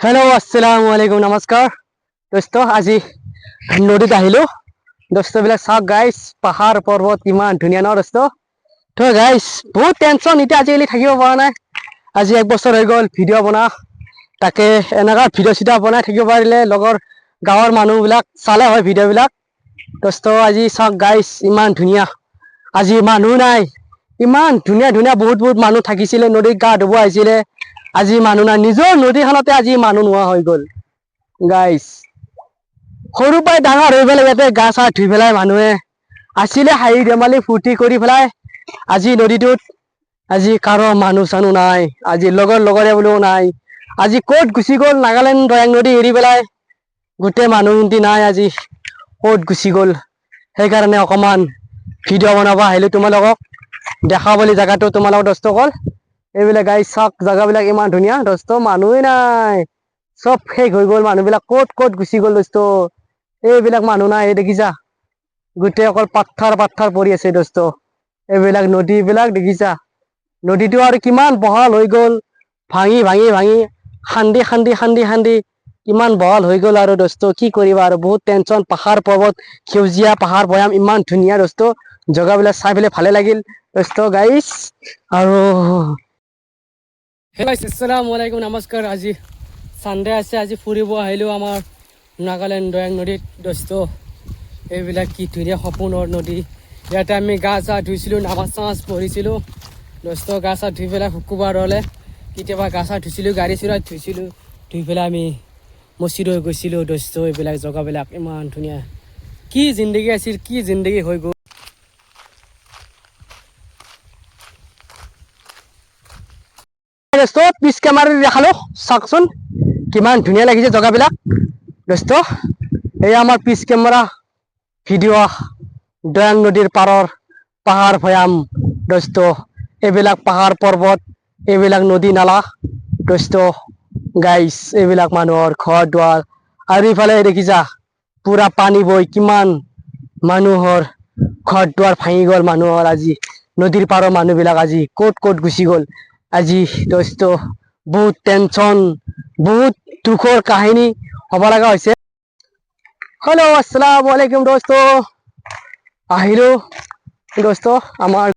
hello अस्सलामु अलैकुम नमस्कार दोस्तों আজি নদীত আহিলো दोस्तों বিলাক চাওক গাইস পাহাৰ পৰ্বত কিমান ধুনীয়া ন दोस्तों তো গাইস বহুত টেনচন ইটা আজিকালি থাকিব পৰা নাই আজি এক বছৰ হৈ গল ভিডিও বনা তাকে এনেকা ভিডিও চিটা বনাই থাকিব পাৰিলে লগৰ গাঁৱৰ মানুহ বিলাক চালে হয় ভিডিও বিলাক दोस्तों আজি চাওক গাইস ইমান ধুনীয়া আজি মানুহ নাই ইমান ধুনীয়া ধুনীয়া বহুত বহুত মানুহ থাকিছিলে নদীত গা ধুব আহিছিলে আজি মানুহ নাই নিজৰ নদীখনতে আজি মানুহ নোহোৱা হৈ গল গাইস সৰু পাই ডাঙৰ হৈ পেলাই ইয়াতে গা চা ধুই পেলাই মানুহে আছিলে হাঁহি ধেমালি ফূৰ্তি কৰি পেলাই আজি নদীটোত আজি কাৰো মানুহ চানুহ নাই আজি লগৰে বুলিও নাই আজি ক'ত গুচি গ'ল নাগালেণ্ড দয়াং নদী এৰি পেলাই গোটেই মানুহ নাই আজি ক'ত গুচি গ'ল সেইকাৰণে অকমান ভিডিও বনাব আহিলো তোমালোকক দেখাবলৈ জায়গাটো তোমালোকক দোস্ত কল এইবিলাক গাইস চাওক জায়গাবিলাক ইমান ধুনীয়া দোস্ত মানুহে নাই সব শেষ হৈ গ'ল মানুহবিলাক ক'ত ক'ত গুচি গ'ল দোস্ত এইবিলাক মানুহ নাই দেখিছা গোটেই অকল পাথৰ পৰি আছে দোস্ত এইবিলাক নদীবিলাক দেখিছা নদীটো আৰু কিমান বহল হৈ গ'ল ভাঙি ভাঙি ভাঙি খান্দি খান্দি খান্দি খান্দি কিমান বহল হৈ গ'ল আৰু দোস্ত কি কৰিবা আৰু বহুত টেনচন পাহাৰ পৰ্বত সেউজীয়া পাহাৰ ভৈয়াম ইমান ধুনীয়া দোস্ত জায়গাবিলাক চাই পেলাই ভালে লাগিল দোস্ত গাইস আৰু হেল্ল আসসালামু আলাইকুম নমস্কাৰ আজি সানডে আছে আজি ফুৰিব আহিলো আমাৰ নাগালেণ্ড দয়াং নদীত দোস্ত এইবিলাক কি ধুনীয়া সপোনৰ নদী ইয়াতে আমি গা চা ধুইছিলোঁ নামাজ চামাজ পঢ়িছিলোঁ দোস্ত গা চা ধুই পেলাই শুকুৰবাৰ হ'লে কেতিয়াবা গা চা ধুইছিলোঁ গাড়ী চুৰা ধুইছিলোঁ ধুই পেলাই আমি মছজিদ হৈ গৈছিলোঁ দোস্ত এইবিলাক জেগাবিলাক ইমান ধুনীয়া কি জিন্দগী আছিল কি জিন্দগী হৈ গ'ল दोस्तों पिस कैमेरा देखालो चाकचोन किमान धुनिया लागिছে জায়গাবিলাক दोस्त এই আমার পিস ক্যামেরা ভিডিও দয়াং নদীর পাৰৰ পাহাৰ ভৈয়াম दोस्त এইবিলাক পাহাৰ পৰ্বত এইবিলাক নদী নালা दोस्त গাইস এইবিলাক মানুহৰ ঘৰ দুৱাৰ আৰু ইফালে দেখিছা পুৰা পানী বৈ কিমান মানুহৰ ঘৰ দুৱাৰ ভাঙি গ'ল মানুহৰ আজি নদীৰ পাৰৰ মানুহবিলাক আজি ক'ত ক'ত গুচি গ'ল আজি दोस्त बहुत टेंशन बहुत दुखर কাহিনী হ'ব লগা হৈছে हेलो अस्सलाम वालेकुम दोस्तों আহিলো दोस्त আমাৰ